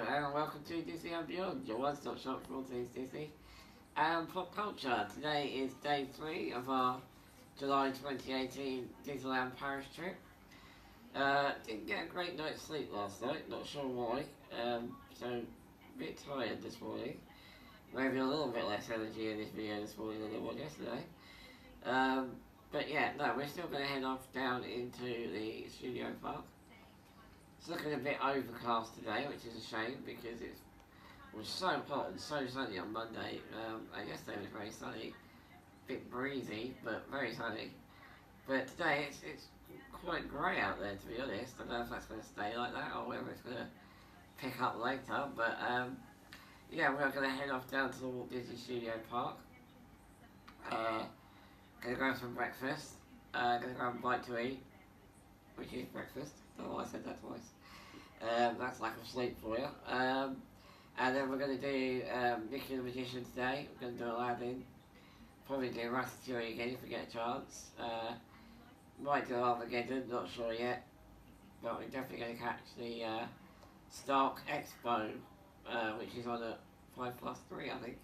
and welcome to Disney and Beyond, your one-stop shop for all things Disney and pop culture. Today is day 3 of our July 2018 Disneyland Paris trip. Didn't get a great night's sleep last night, not sure why, so a bit tired this morning. Maybe a little bit less energy in this video this morning than there was yesterday. But yeah, no, we're still going to head off down into the studio park. It's looking a bit overcast today, which is a shame because it was so hot and so sunny on Monday. And yesterday was very sunny, a bit breezy, but very sunny. But today it's quite grey out there, to be honest. I don't know if that's going to stay like that or whether it's going to pick up later. But yeah, we're going to head off down to the Walt Disney Studio Park. Going to go for some breakfast. Going to go and bite to eat, which is breakfast. Oh, I said that twice. That's lack of sleep for you. And then we're going to do Mickey the Magician today. We're going to do Aladdin. Probably do Ratatouille again if we get a chance. Might do Armageddon, not sure yet. But we're definitely going to catch the Stark Expo, which is on at 5+3, I think.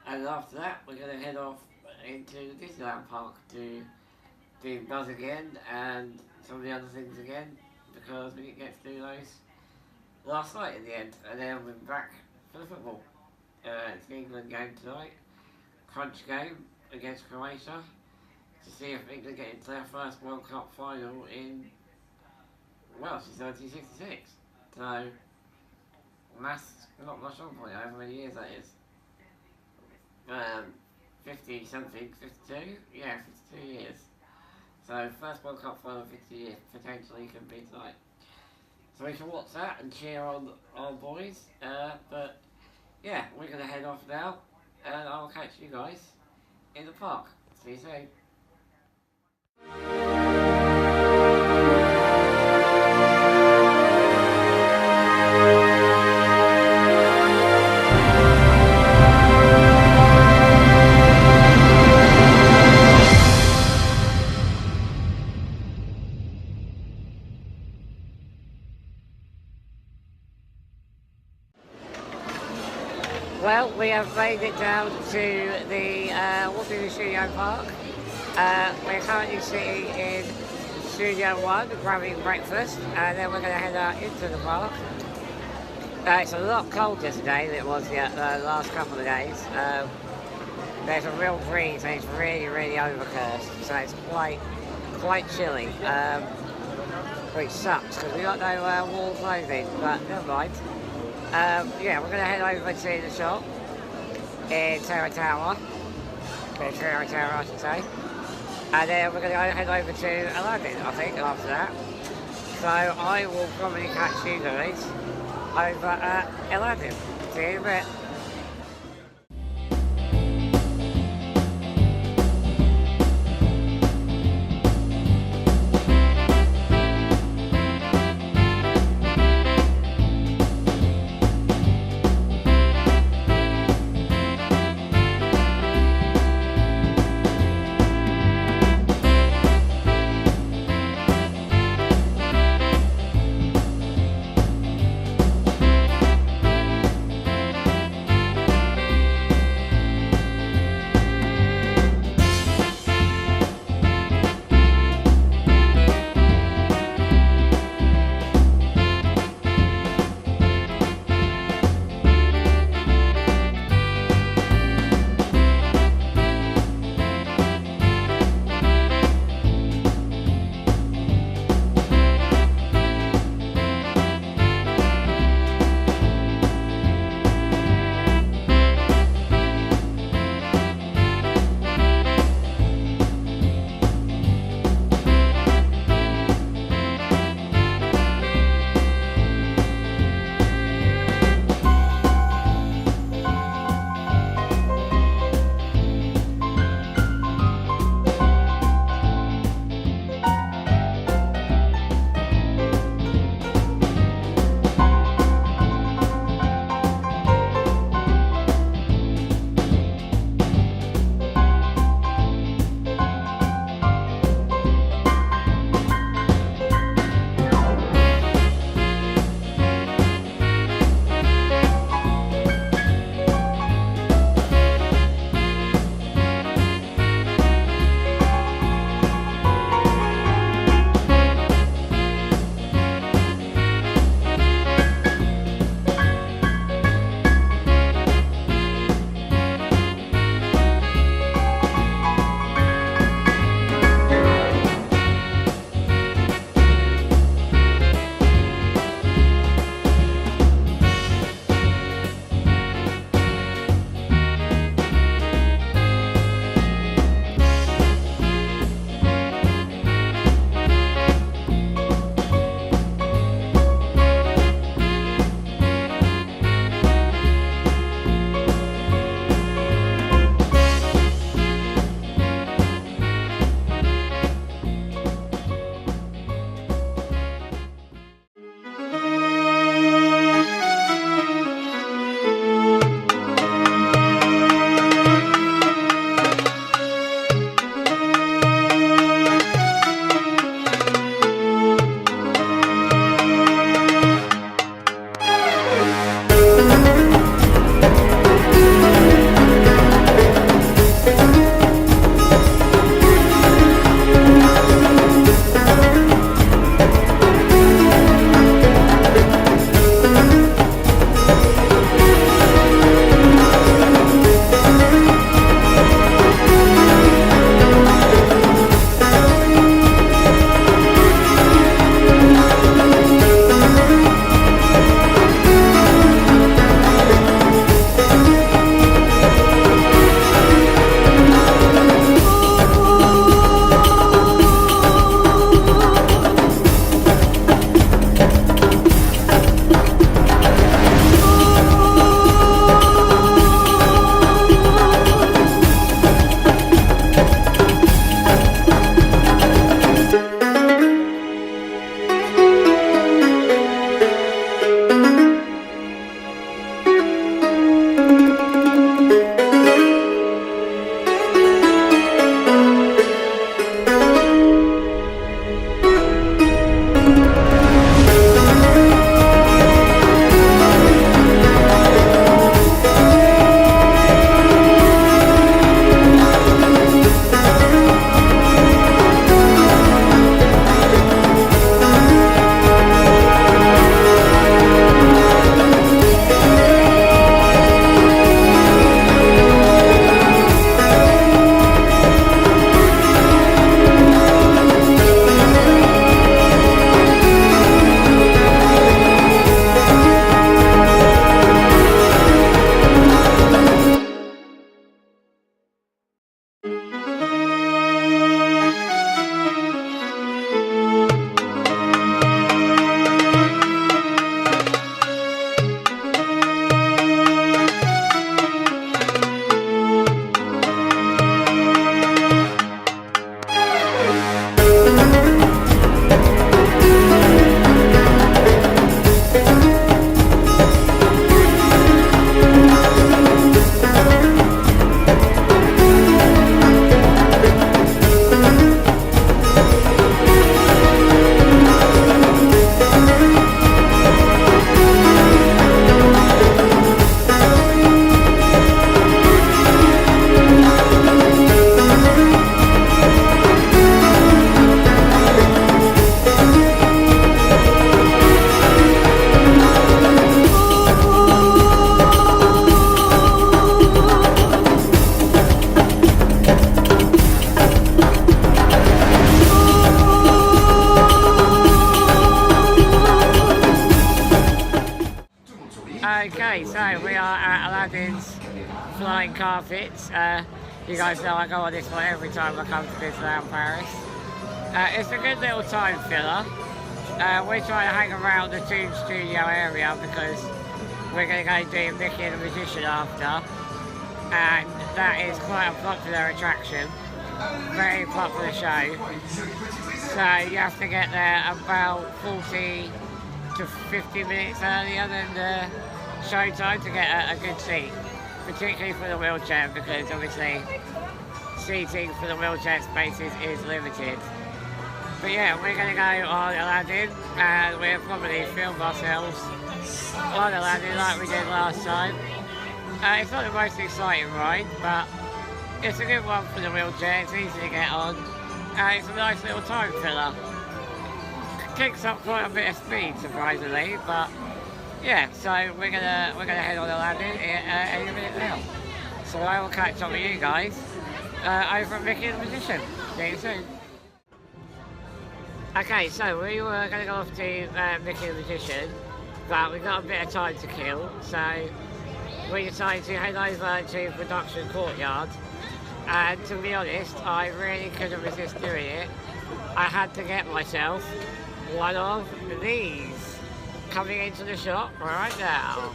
And after that, we're going to head off into the Disneyland Park to do Buzz again and some of the other things again, because we didn't get to do those last night in the end. And then we're back for the football. It's the England game tonight, crunch game against Croatia, to see if England get into their first World Cup final in, well, since 1966. So, maths not much on for you, however many years that is. 50 something, 52? Yeah, 52 years. So, first World Cup final in 50 years, potentially can be tonight. So we can watch that and cheer on our boys. But, yeah, we're going to head off now, and I'll catch you guys in the park. See you soon. Well, we have made it down to the Walt Disney Studio Park. We're currently sitting in Studio 1 grabbing breakfast, and then we're going to head out into the park. It's a lot colder today than it was the last couple of days. There's a real breeze and it's really overcast, so it's quite chilly, which sucks because we got no warm clothing, but never mind. Yeah, we're going to head over to the shop in Terra Tower, I should say, and then we're going to head over to Aladdin, I think, after that. So I will probably catch you guys over at Aladdin. See you in a bit. Okay, so we are at Aladdin's Flying Carpets. You guys know I go on this one every time I come to Disneyland Paris. It's a good little time filler. We're trying to hang around the Toon Studio area because we're going to go do Mickey and the Magician after. And that is quite a popular attraction. Very popular show. So you have to get there about 40 to 50 minutes earlier than the show time to get a good seat. Particularly for the wheelchair, because obviously seating for the wheelchair spaces is limited. But yeah, we're going to go on Aladdin and we'll probably film ourselves on Aladdin like we did last time. It's not the most exciting ride, but it's a good one for the wheelchair. It's easy to get on and it's a nice little time filler. Kicks up quite a bit of speed, surprisingly, but yeah, so we're gonna head on Aladdin any minute now. So I will catch up with you guys over at Mickey and the Magician. See you soon. Okay, so we were going to go off to Mickey and the Magician, but we've got a bit of time to kill, so we decided to head over to Production Courtyard. And to be honest, I really couldn't resist doing it. I had to get myself one of these coming into the shop right now.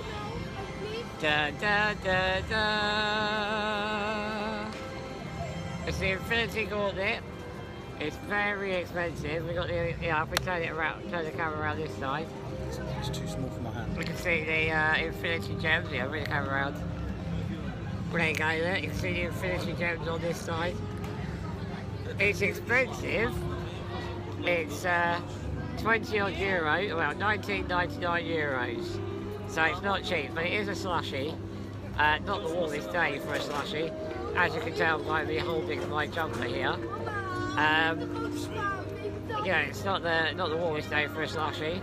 Da da da da. It's the Infinity Gauntlet. It's very expensive. We got the if we turn the camera around this side. It's too small for my hand. We can see the Infinity Gems. Yeah, bring the camera around. There you go. Look, you can see the Infinity Gems on this side. It's expensive. It's 20 odd euros, well 19.99 euros. So it's not cheap, but it is a slushie. Not the warmest day for a slushie, as you can tell by me holding my jumper here. Yeah, it's not the warmest day for a slushie.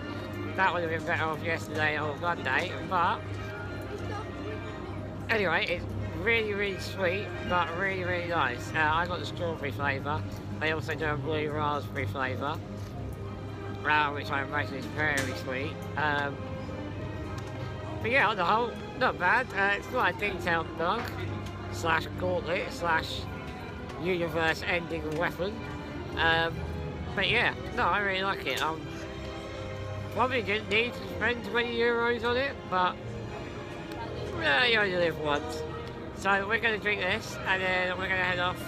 That would have been better off yesterday or Monday, but anyway, it's really sweet, but really nice. I got the strawberry flavour. They also do a blue raspberry flavour, which I imagine is very sweet. But yeah, on the whole, not bad. It's quite a detailed mug, slash gauntlet, slash universe-ending weapon. But yeah, no, I really like it. Probably didn't need to spend 20 euros on it, but you only live once. So we're going to drink this, and then we're going to head off,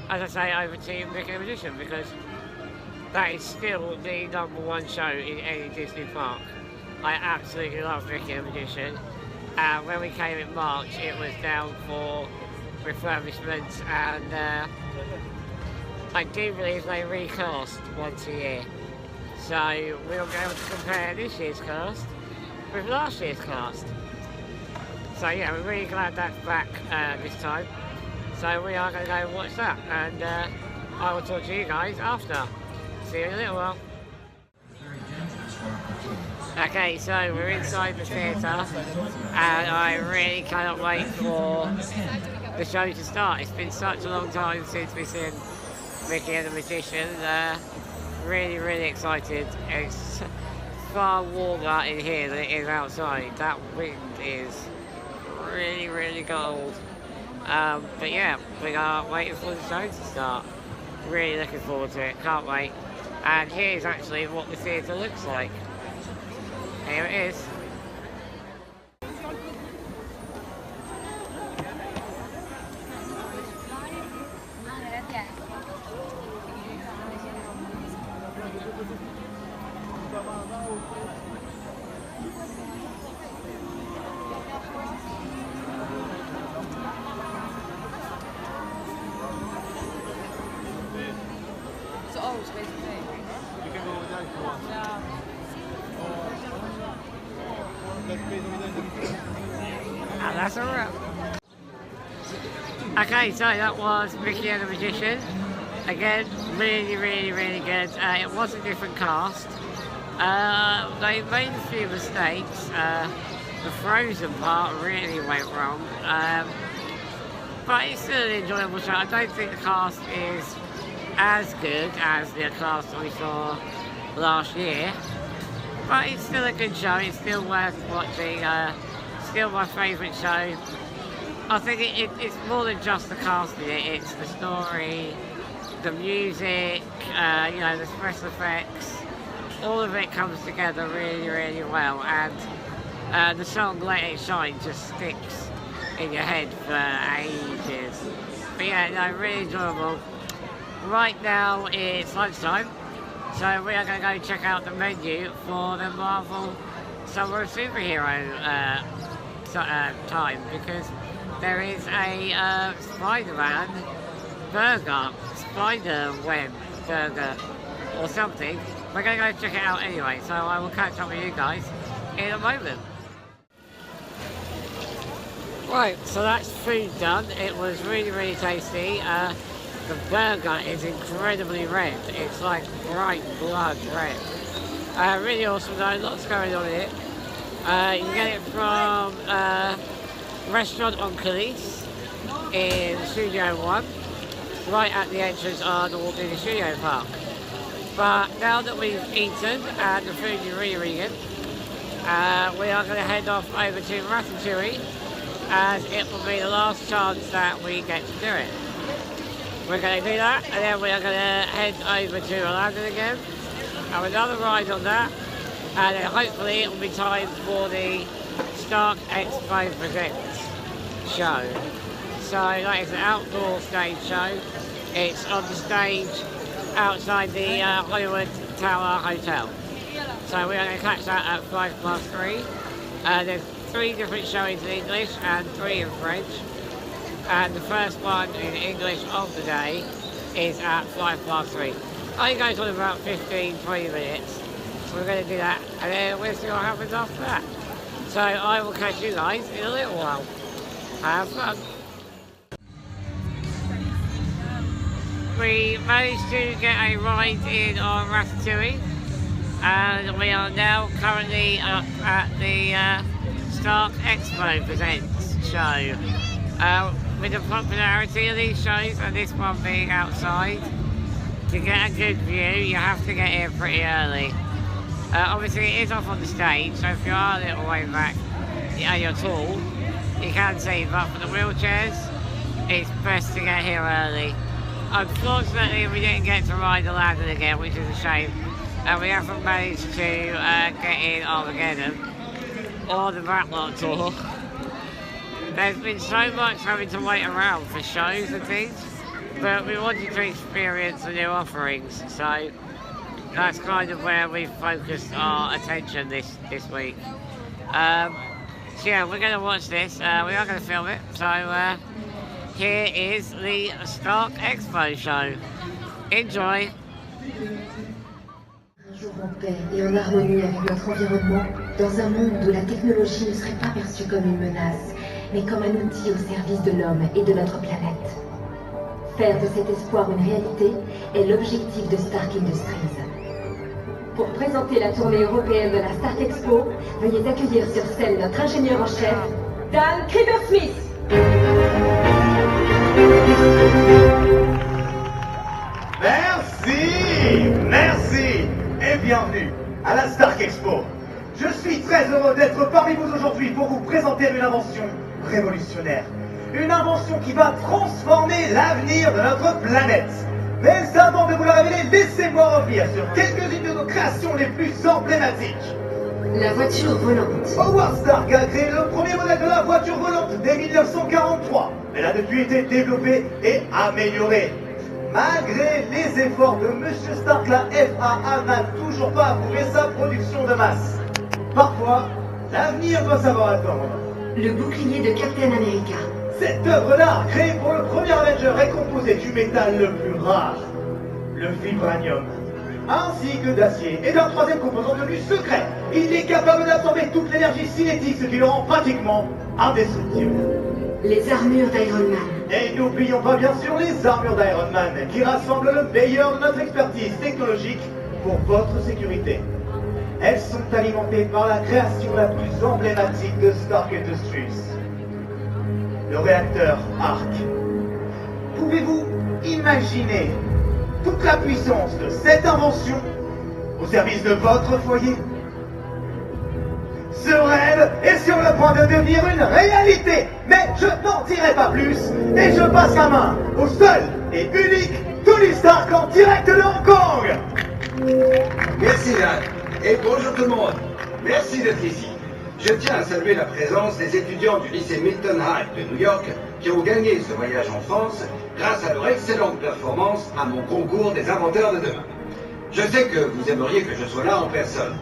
as I say, over to Mickey and the Magician, because that is still the #1 show in any Disney park. I absolutely love Mickey and the Magician. When we came in March, it was down for refurbishments, and I do believe they recast once a year. So we'll be able to compare this year's cast with last year's cast. So yeah, we're really glad that's back this time. So we are going to go and watch that, and I will talk to you guys after. See you in a little while. Okay, so we're inside the theatre, and I really cannot wait for the show to start. It's been such a long time since we've seen Mickey and the Magician. Really excited. It's far warmer in here than it is outside. That wind is really cold. But yeah, we are waiting for the show to start. Really looking forward to it, can't wait. And here's actually what the theatre looks like. Here it is. And that's a wrap. Okay, so that was Mickey and the Magician. Again, really good. It was a different cast. They made a few mistakes. The Frozen part really went wrong. But it's still an enjoyable show. I don't think the cast is as good as the cast we saw last year. but it's still a good show. It's still worth watching. Still my favourite show. I think it's more than just the cast in it. It's the story, the music, you know, the special effects. All of it comes together really, really well, and the song "Let It Shine" just sticks in your head for ages. But yeah, no, really enjoyable. Right now it's lunchtime, so we are going to go check out the menu for the Marvel Summer of Superhero time, because there is a Spiderman burger, spider web burger or something. We're going to go check it out anyway, so I will catch up with you guys in a moment. Right, so that's food done. It was really, really tasty. The burger is incredibly red. It's like bright blood red. Really awesome though, lots going on in it. You can get it from Restaurant on Calais in Studio 1, right at the entrance on the Walt Disney Studios Park. But now that we've eaten and the food is really, really good, we are going to head off over to Ratatouille, as it will be the last chance that we get to do it. We're going to do that, and then we are going to head over to Aladdin again, have another ride on that, and then hopefully it will be time for the Stark Expo Presents show. So that is an outdoor stage show. It's on the stage outside the Hollywood Tower Hotel. So we are going to catch that at 3:05. There's 3 different showings in English and 3 in French. And the first one in English of the day is at 3:05. Only goes on about 15-20 minutes. So we're going to do that, and then we'll see what happens after that. So I will catch you guys in a little while. Have fun. We managed to get a ride in on Ratatouille, and we are now currently up at the Stark Expo Presents show. With the popularity of these shows, and this one being outside, to get a good view you have to get here pretty early. Obviously it is off on the stage, so if you are a little way back and you're tall, you can see, but for the wheelchairs it's best to get here early. Unfortunately we didn't get to ride Aladdin again, which is a shame, and we haven't managed to get in Armageddon or the Backlot tour. There's been so much having to wait around for shows and things, but we wanted to experience the new offerings, so that's kind of where we've focused our attention this week. So yeah, we're going to watch this, we are going to film it, so here is the Stark Expo show. Enjoy! Un jour en paix et en harmonie avec notre environnement, dans un monde où la technologie ne serait pas perçue comme une menace, mais comme un outil au service de l'homme et de notre planète. Faire de cet espoir une réalité est l'objectif de Stark Industries. Pour présenter la tournée européenne de la Stark Expo, veuillez accueillir sur scène notre ingénieur en chef, Dan Krieger-Smith. Merci et bienvenue à la Stark Expo. Je suis très heureux d'être parmi vous aujourd'hui pour vous présenter une invention révolutionnaire. Une invention qui va transformer l'avenir de notre planète. Mais avant de vous la révéler, laissez-moi revenir sur quelques-unes de nos créations les plus emblématiques. La voiture volante. Howard Stark a créé le premier modèle de la voiture volante dès 1943. Elle a depuis été développée et améliorée. Malgré les efforts de Monsieur Stark, la FAA n'a toujours pas approuvé sa production de masse. Parfois, l'avenir doit savoir attendre. Le bouclier de Captain America. Cette œuvre d'art, créée pour le premier Avenger, est composée du métal le plus rare, le vibranium, ainsi que d'acier et d'un troisième composant devenu secret. Il est capable d'absorber toute l'énergie cinétique, ce qui le rend pratiquement indestructible. Les armures d'Iron Man. Et n'oublions pas bien sûr les armures d'Iron Man, qui rassemblent le meilleur de notre expertise technologique pour votre sécurité. Elles sont alimentées par la création la plus emblématique de Stark Industries, le réacteur Arc. Pouvez-vous imaginer toute la puissance de cette invention au service de votre foyer? Ce rêve est sur le point de devenir une réalité, mais je n'en dirai pas plus, et je passe la main au seul et unique Tony Stark en direct de Hong Kong. Merci Yann, et bonjour tout le monde. Merci d'être ici. Je tiens à saluer la présence des étudiants du lycée Milton High de New York qui ont gagné ce voyage en France grâce à leur excellente performance à mon concours des inventeurs de demain. Je sais que vous aimeriez que je sois là en personne.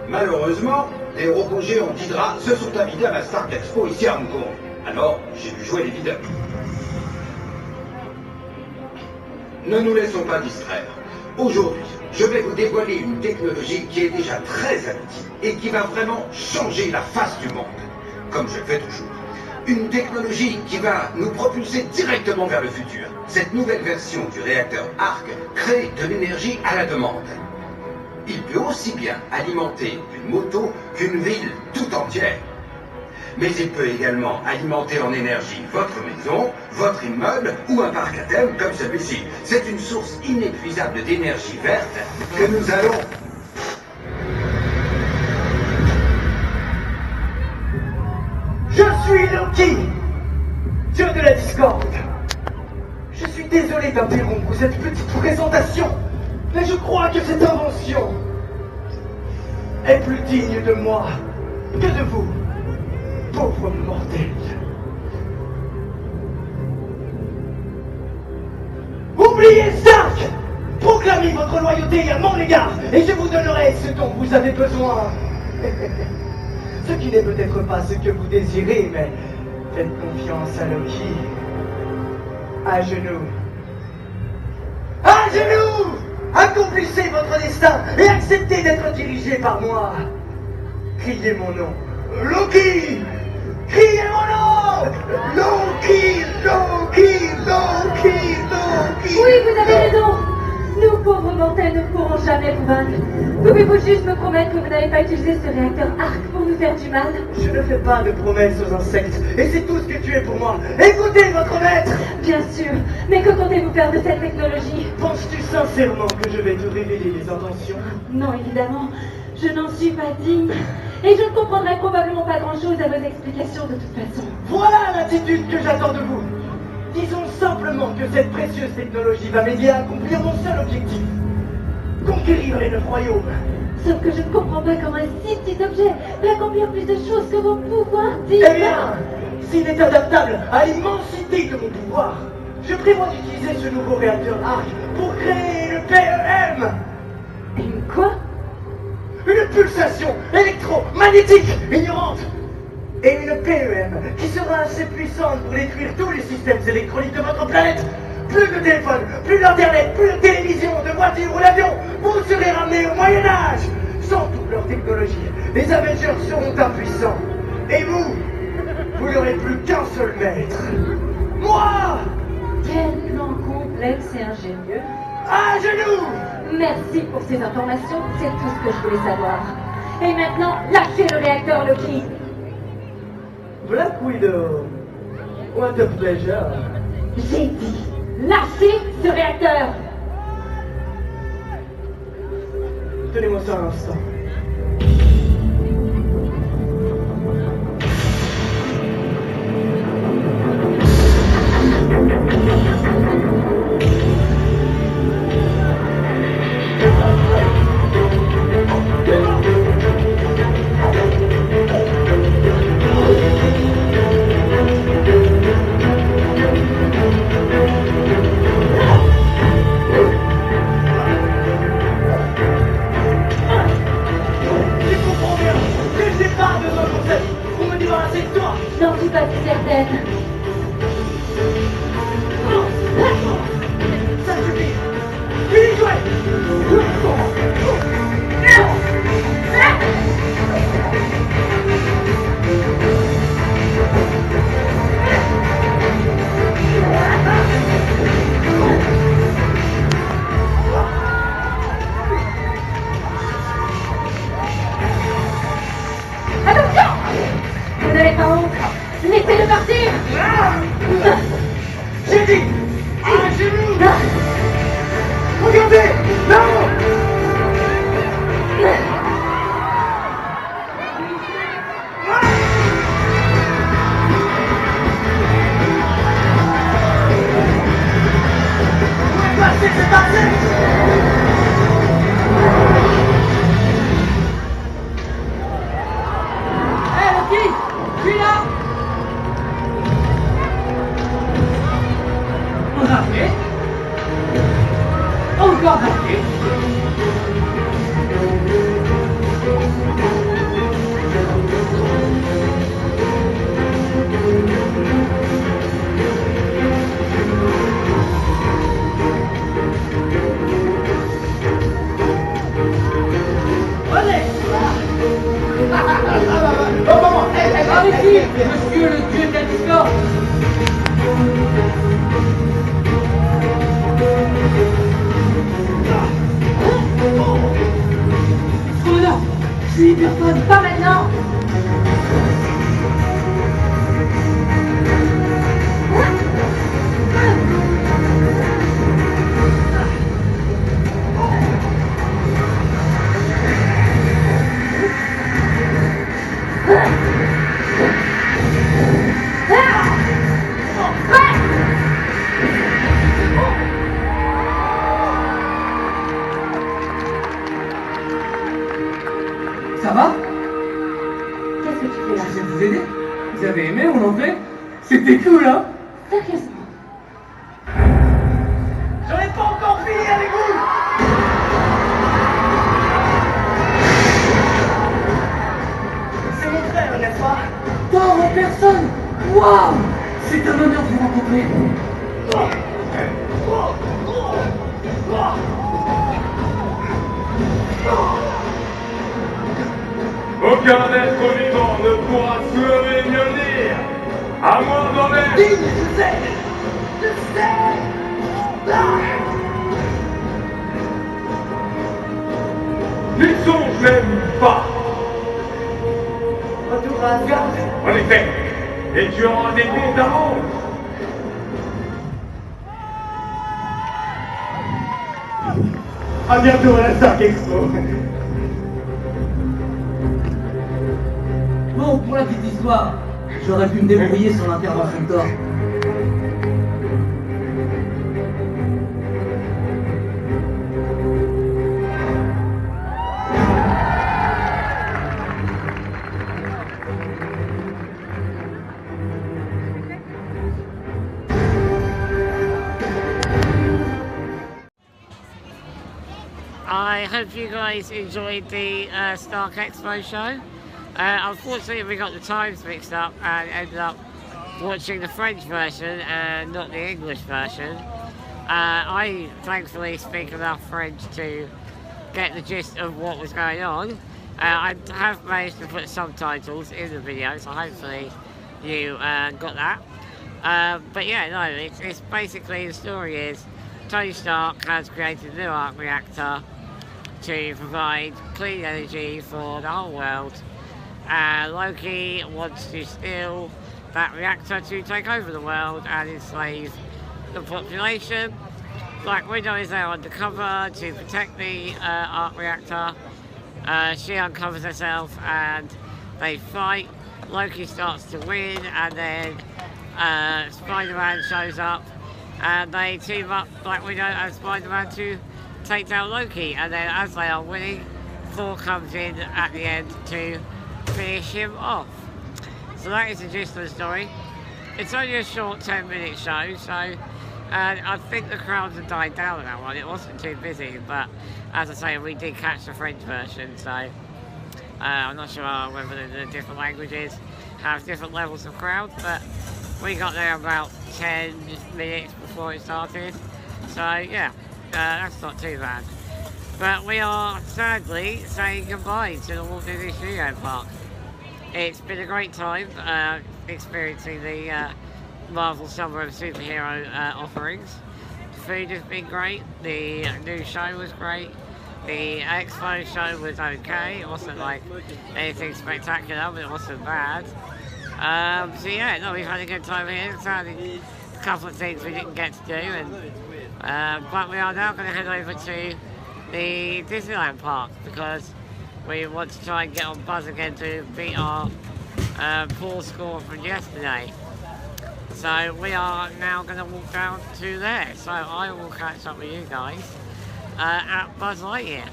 Malheureusement, les gros géants d'Hydra se sont invités à ma Stark Expo ici à Hong Kong. Alors, j'ai dû jouer les videurs. Ne nous laissons pas distraire. Aujourd'hui, je vais vous dévoiler une technologie qui est déjà très aboutie et qui va vraiment changer la face du monde, comme je le fais toujours. Une technologie qui va nous propulser directement vers le futur. Cette nouvelle version du réacteur Arc crée de l'énergie à la demande. Il peut aussi bien alimenter une moto qu'une ville tout entière. Mais il peut également alimenter en énergie votre maison, votre immeuble ou un parc à thème comme celui-ci. C'est une source inépuisable d'énergie verte que nous allons... Je suis Loki, dieu de la discorde. Je suis désolé d'interrompre cette petite présentation, mais je crois que cette invention est plus digne de moi que de vous, pauvres mortels. Oubliez Stark! Proclamez votre loyauté à mon égard, et je vous donnerai ce dont vous avez besoin. Ce qui n'est peut-être pas ce que vous désirez, mais faites confiance à Loki. À genoux. À genoux! Accomplissez votre destin et acceptez d'être dirigé par moi. Criez mon nom. Loki! Criez mon nom! Loki! Loki! Loki! Loki! Oui, vous avez raison. Nous, pauvres mortels, ne pourrons jamais vous vaincre. Pouvez-vous juste me promettre que vous n'allez pas utiliser ce réacteur Arc pour nous faire du mal? Je ne fais pas de promesses aux insectes, et c'est tout ce que tu es pour moi. Écoutez votre maître! Bien sûr, mais que comptez-vous faire de cette technologie? Penses-tu sincèrement que je vais te révéler les intentions? Non, évidemment, je n'en suis pas digne. Et je ne comprendrai probablement pas grand-chose à vos explications de toute façon. Voilà l'attitude que j'attends de vous. Disons simplement que cette précieuse technologie va m'aider à accomplir mon seul objectif. Conquérir les 9 royaumes. Sauf que je ne comprends pas comment un si petit objet peut accomplir plus de choses que vos pouvoirs Eh divins. bien, s'il est adaptable à l'immensité de mon pouvoir, je prévois d'utiliser ce nouveau réacteur Arc pour créer le PEM. Une quoi? Une pulsation électromagnétique ignorante. Et une PEM qui sera assez puissante pour détruire tous les systèmes électroniques de votre planète. Plus de téléphone, plus d'internet, plus de télévision, de voiture ou d'avion. Vous serez ramenés au Moyen-Âge. Sans toute leur technologie, les Avengers seront impuissants. Et vous n'aurez plus qu'un seul maître. Moi! Quel plan complexe et ingénieux. À genoux! Merci pour ces informations, c'est tout ce que je voulais savoir. Et maintenant, lâchez le réacteur Loki. Black Widow. What a pleasure. J'ai dit, lâchez ce réacteur. Tenez-moi ça un instant. J'en suis pas si certaine. Ça suffit. Fini de jouer. Attention! Vous n'avez pas honte? Laissez-le partir! J'ai dit. À genoux. Regardez. Non. braqué. Encore braqué. Arrêtez, monsieur le dieu de la discorde. Oh là, je suis hyper fan. Pas maintenant. Ça va? Qu'est-ce que tu fais là? Je vais vous aider. Vous avez aimé mon entrée? C'était cool, hein? Sérieusement. J'en ai pas encore fini avec vous. C'est mon frère, n'est-ce pas? Tort en personne. Waouh! C'est un honneur de vous rencontrer. Aucun être vivant ne pourra soulever Mjolnir, à moins d'en-même. Je sais. N'y songe même pas. Retour à Asgard. En effet, et tu auras des comptes à rendre. À bientôt à la Stark Expo. Bon, pour la petite histoire, j'aurais pu me débrouiller sur l'intervention de Thor. I hope you guys enjoyed the Stark Expo show. Unfortunately, we got the times mixed up and ended up watching the French version and not the English version. I thankfully speak enough French to get the gist of what was going on. I have managed to put subtitles in the video, so hopefully you got that. But yeah, no, it's basically, the story is Tony Stark has created a new arc reactor to provide clean energy for the whole world. Loki wants to steal that reactor to take over the world and enslave the population. Black Widow is there undercover to protect the arc reactor. She uncovers herself and they fight. Loki starts to win, and then Spiderman shows up and they team up, Black Widow and Spiderman, to take down Loki. And then as they are winning, Thor comes in at the end to finish him off. So that is the gist of the story. It's only a short 10-minute show, so I think the crowds have died down on that one. It wasn't too busy, but as I say, we did catch the French version, so I'm not sure whether the different languages have different levels of crowd, but we got there about 10 minutes before it started, so yeah, that's not too bad. But we are sadly saying goodbye to the Walt Disney Studios Park. It's been a great time experiencing the Marvel Summer of Superhero offerings. The food has been great, the new show was great, the Expo show was okay. It wasn't like anything spectacular, but it wasn't bad. So yeah, no, we've had a good time here. Sadly, a couple of things we didn't get to do, but we are now going to head over to the Disneyland Park because we want to try and get on buzz again to beat our poor score from yesterday. So we are now going to walk down to there. So I will catch up with you guys at Buzz Lightyear.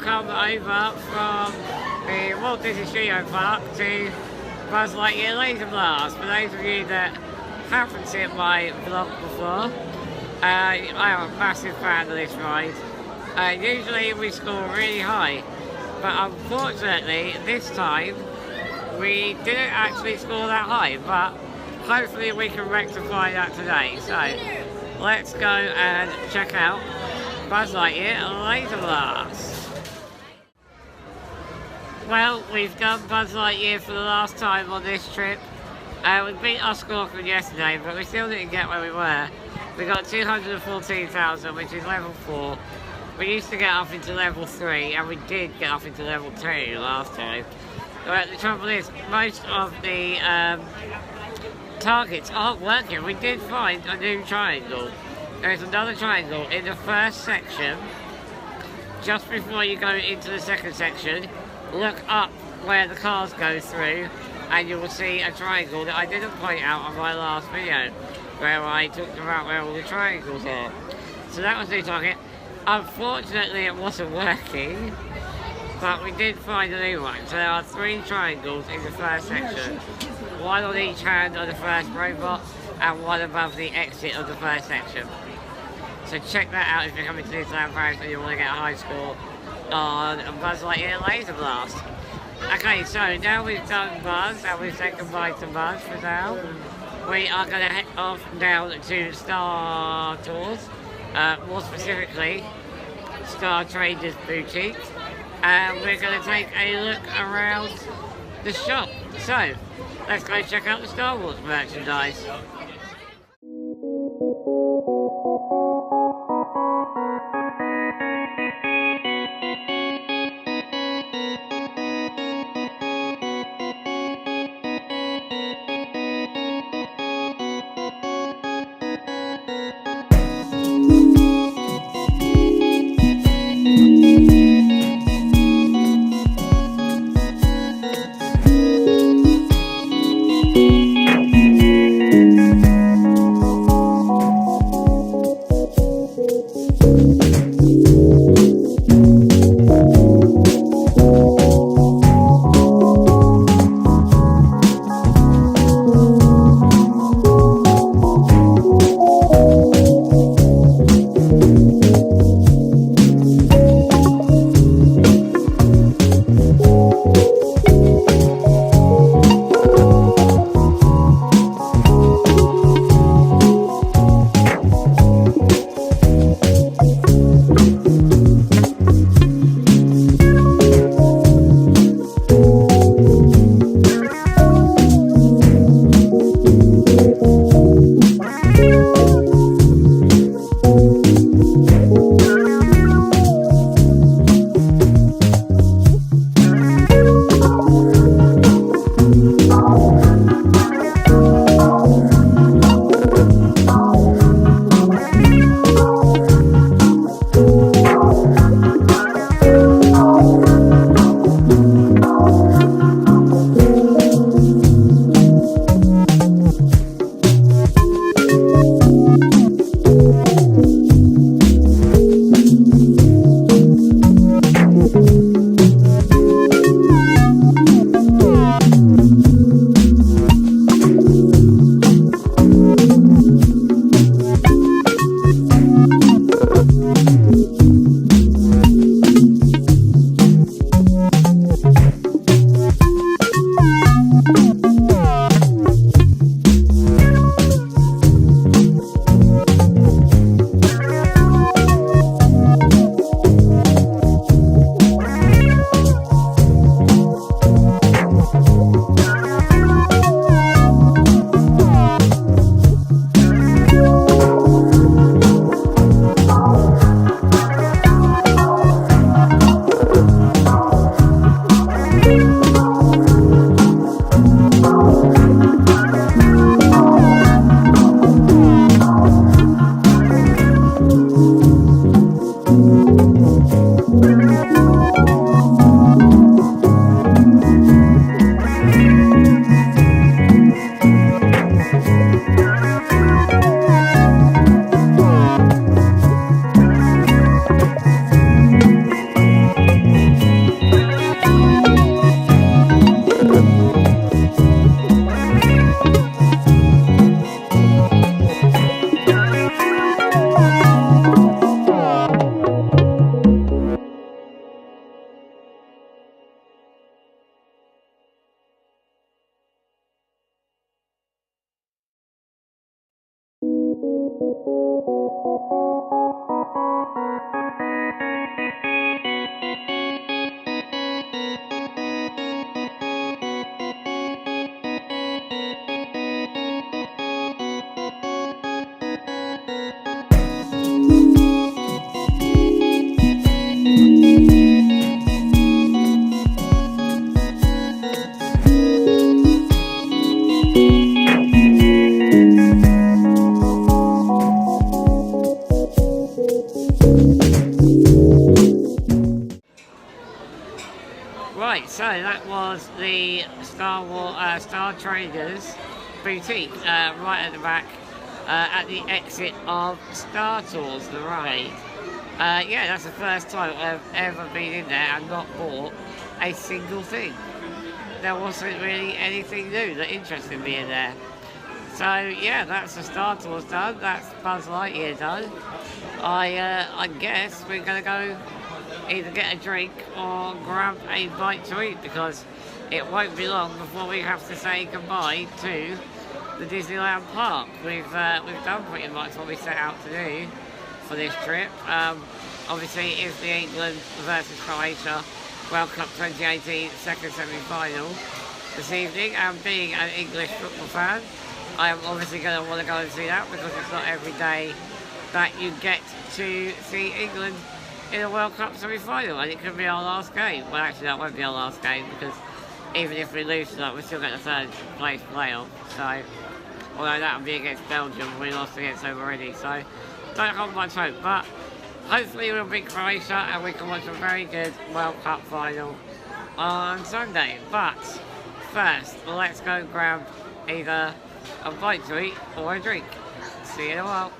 come over from the Walt Disney Studios Park to Buzz Lightyear Laser Blast. For those of you that haven't seen my vlog before, I am a massive fan of this ride. Usually we score really high, but unfortunately this time we didn't actually score that high, but hopefully we can rectify that today. So let's go and check out Buzz Lightyear Laser Blast. Well, we've done Buzz Lightyear for the last time on this trip. We beat our score from yesterday, but we still didn't get where we were. We got 214,000, which is level 4. We used to get up into level 3, and we did get up into level 2 last time. But the trouble is, most of the targets aren't working. We did find a new triangle. There's another triangle in the first section. Just before you go into the second section, look up where the cars go through, and you will see a triangle that I didn't point out on my last video, where I talked about where all the triangles are. So that was the target. Unfortunately it wasn't working, but we did find a new one. So there are 3 triangles in the first section. 1 on each hand of the first robot, and 1 above the exit of the first section. So check that out if you're coming to Disneyland Paris and you want to get a high score on Buzz Lightyear Laser Blast. Okay, so now we've done Buzz and we've said goodbye to Buzz for now. We are going to head off down to Star Tours, more specifically Star Traders Boutique, and we're going to take a look around the shop. So let's go check out the Star Wars merchandise. Right, so that was the Star Traders boutique right at the back at the exit of Star Tours, the ride. Yeah, that's the first time I've ever been in there and not bought a single thing. There wasn't really anything new that interested me in there. So yeah, that's the Star Tours done, that's Buzz Lightyear done. I guess we're going to go either get a drink or grab a bite to eat, because it won't be long before we have to say goodbye to the Disneyland Park. We've done pretty much what we set out to do for this trip. Obviously it's the England versus Croatia World Cup 2018 second semi-final this evening, and being an English football fan, I am obviously going to want to go and see that, because it's not every day that you get to see England in a World Cup semi-final, and it could be our last game. Well, actually that won't be our last game, because even if we lose tonight, we're still getting a third place playoff. So, although that would be against Belgium, we lost against them already, so don't hold much hope. But hopefully we'll beat Croatia and we can watch a very good World Cup final on Sunday. But first, let's go grab either a bite to eat or a drink. See you in a while.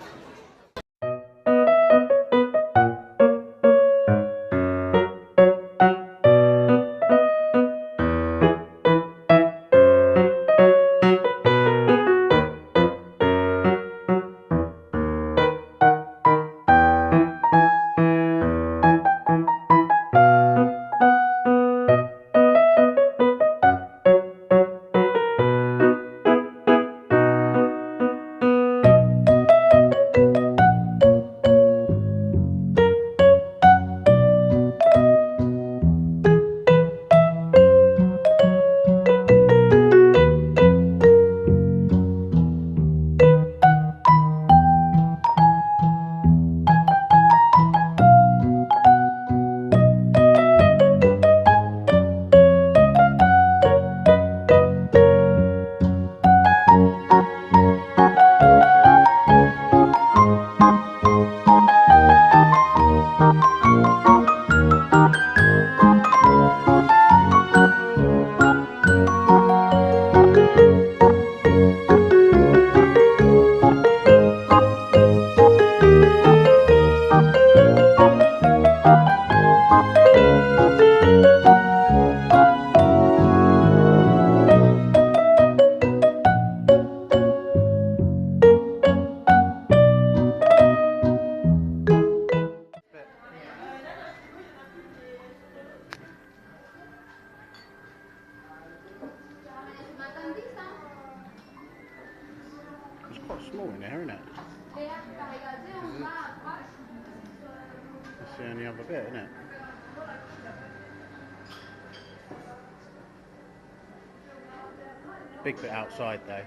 It's quite small in there, isn't it? That's the only other bit, isn't it? Big bit outside though.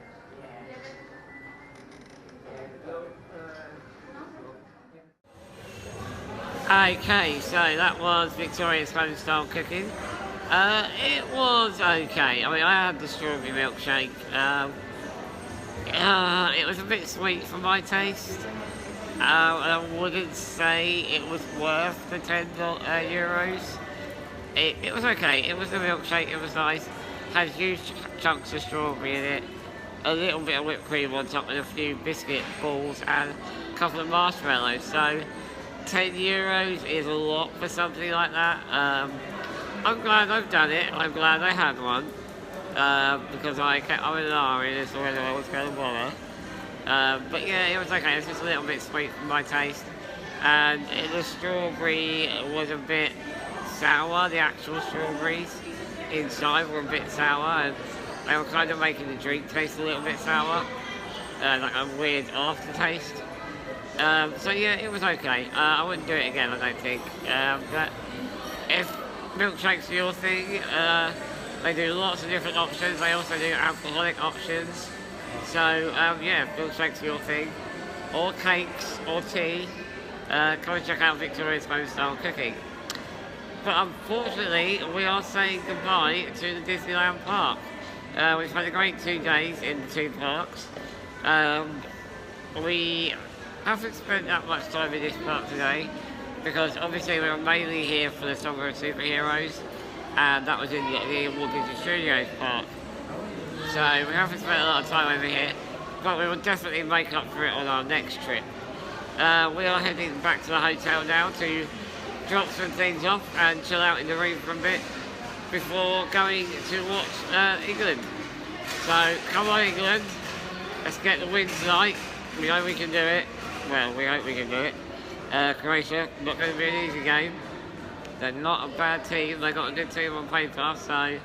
Okay, so that was Victoria's home-style cooking. It was okay. I mean, I had the strawberry milkshake. It was a bit sweet for my taste. I wouldn't say it was worth the €10. It was okay. It was a milkshake. It was nice. Had huge chunks of strawberry in it. A little bit of whipped cream on top, and a few biscuit balls, and a couple of marshmallows. So €10 is a lot for something like that. I'm glad I've done it. I'm glad I had one, because I kept on an hour in as to whether I was going to bother. But yeah, it was okay. It was just a little bit sweet for my taste, and the strawberry was a bit sour. The actual strawberries inside were a bit sour, and they were kind of making the drink taste a little bit sour, like a weird aftertaste. So yeah, it was okay. I wouldn't do it again, I don't think. But if milkshakes are your thing, they do lots of different options. They also do alcoholic options. So yeah, milkshakes are your thing. Or cakes, or tea. Come and check out Victoria's home-style cooking. But unfortunately, we are saying goodbye to the Disneyland Park. We've had a great 2 days in the 2 parks. We haven't spent that much time in this park today because obviously we were mainly here for the Summer of Superheroes, and that was in the Walt Disney Studios park. So we haven't spent a lot of time over here, but we will definitely make up for it on our next trip. We are heading back to the hotel now to drop some things off and chill out in the room for a bit before going to watch England. So come on England, let's get the win tonight. We know we can do it. Well, we hope we can do it. Croatia, not going to be an easy game. They're not a bad team, they've got a good team on paper, so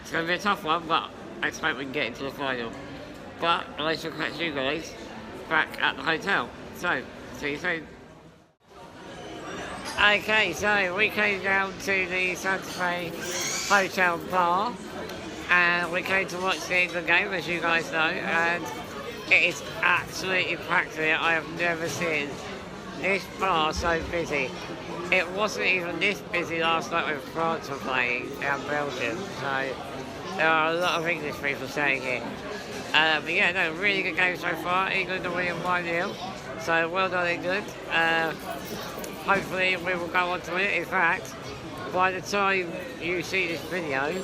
it's going to be a tough one, but let's hope we can get into the final. But I shall catch you guys back at the hotel. So, see you soon. Okay, so we came down to the Santa Fe Hotel Bar and we came to watch the England game, as you guys know, and it is absolutely packed here. I have never seen this bar so busy. It wasn't even this busy last night when France were playing and Belgium, so there are a lot of English people staying here. But yeah, no, really good game so far. England are winning 1-0, so well done England. Hopefully we will go on to win it. In fact, by the time you see this video,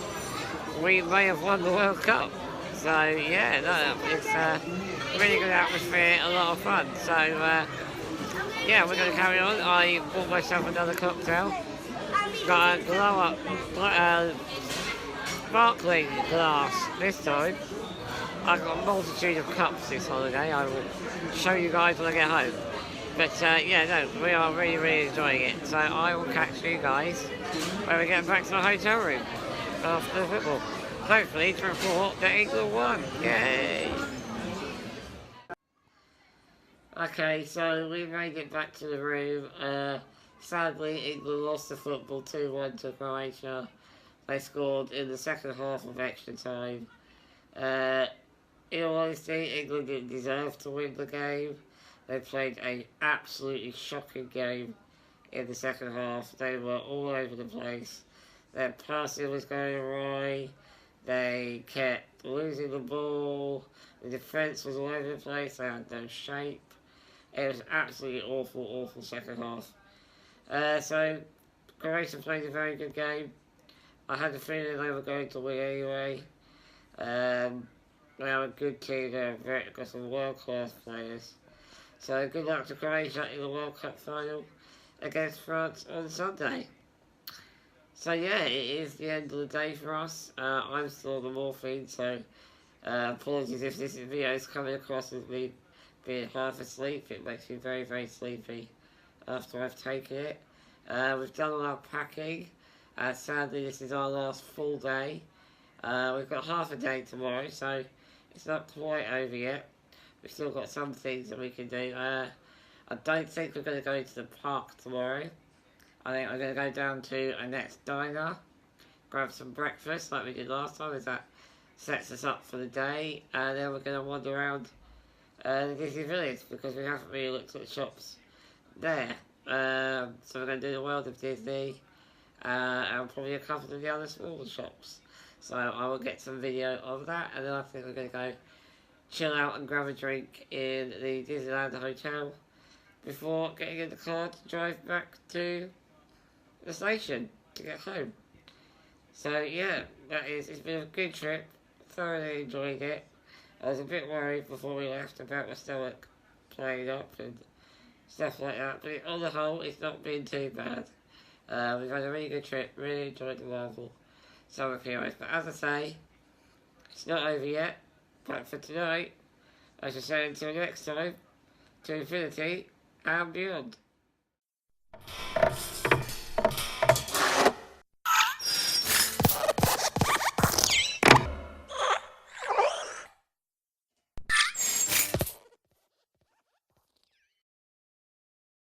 we may have won the World Cup. So yeah, no, it's a really good atmosphere, a lot of fun. So yeah, we're going to carry on. I bought myself another cocktail. Got a glow-up sparkling glass this time. I've got a multitude of cups this holiday. I will show you guys when I get home. But yeah, no, we are really enjoying it. So I will catch you guys when we get back to the hotel room after the football. Hopefully to report that England won. Yay! Okay, so we made it back to the room. Sadly, England lost the football 2-1 to Croatia. They scored in the second half of extra time. In all honesty, England didn't deserve to win the game. They played an absolutely shocking game in the second half. They were all over the place. Their passing was going awry. They kept losing the ball. The defence was all over the place. They had no shape. It was absolutely awful second half. So, Croatia played a very good game. I had the feeling they were going to win anyway. They are a good team. They've got some world-class players. So good luck to Croatia in the World Cup final against France on Sunday. So yeah, it is the end of the day for us. I'm still on the morphine, so apologies if this video is coming across as me being half asleep. It makes me very sleepy after I've taken it. We've done all our packing. Sadly, this is our last full day. We've got half a day tomorrow, so it's not quite over yet. We've still got some things that we can do. I don't think we're going to go to the park tomorrow. I think I'm going to go down to Annette's Diner, grab some breakfast like we did last time, as that sets us up for the day. And then we're going to wander around the Disney Village, because we haven't really looked at the shops there. So we're going to do the World of Disney, and probably a couple of the other smaller shops. So I will get some video of that, and then I think we're going to go chill out and grab a drink in the Disneyland Hotel before getting in the car to drive back to the station to get home. So yeah, it's been a good trip, thoroughly enjoyed it. I was a bit worried before we left about my stomach playing up and stuff like that, but on the whole it's not been too bad. We've had a really good trip, really enjoyed the Marvel Summer Heroes, but as I say, it's not over yet. But for tonight, I shall say until next time, to infinity and beyond.